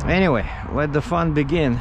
Anyway, let the fun begin.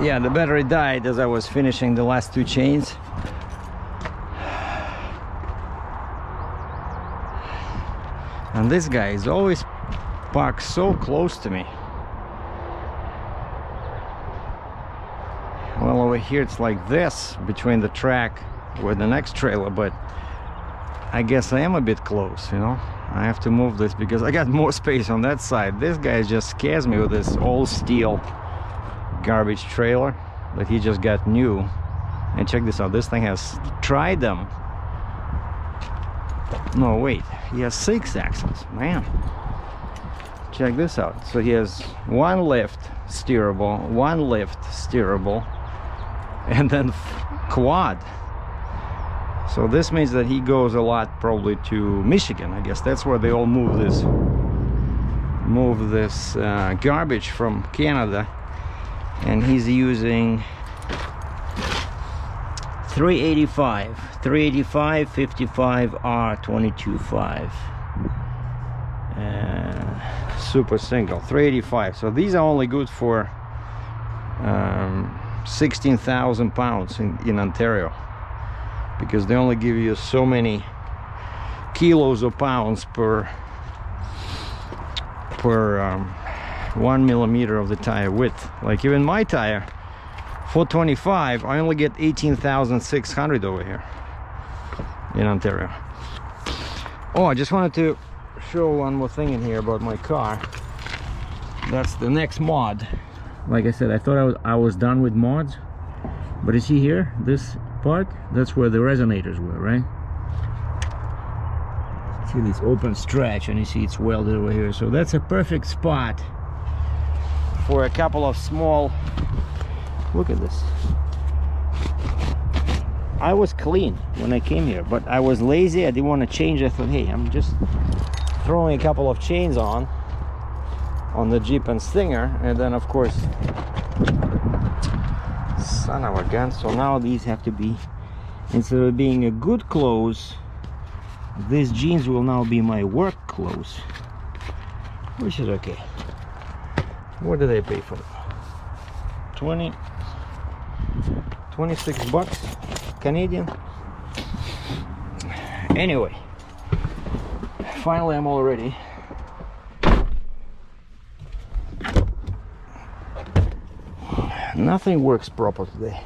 Yeah, the battery died as I was finishing the last two chains. And this guy is always parked so close to me. Well, over here it's like this between the track with the next trailer, but I guess I am a bit close, you know. I have to move this because I got more space on that side. This guy just scares me with this all steel garbage trailer that he just got new. And check this out, this thing has them. No, wait, he has 6 axles, man. Check this out. So he has one lift steerable, and then quad. So this means that he goes a lot probably to Michigan. I guess that's where they all move this garbage from Canada. And he's using 385 55 R225 super single 385. So these are only good for 16,000 pounds in Ontario, because they only give you so many kilos or pounds per 1 millimeter of the tire width. Like even my tire 425, I only get 18,600 over here in Ontario. Oh, I just wanted to show one more thing in here about my car. That's the next mod. Like I said, I thought I was done with mods, but you see here, this part, that's where the resonators were, right? See this open stretch, and you see it's welded over here. So that's a perfect spot for a couple of small, look at this. I was clean when I came here, but I was lazy. I didn't want to change. I thought, hey, I'm just throwing a couple of chains on the Jeep and Stinger, and then of course, son of a gun. So now these have to be, instead of being a good clothes, these jeans will now be my work clothes, which is okay. What did I pay for them? 26 bucks Canadian. Anyway, finally I'm all ready. Nothing works proper today.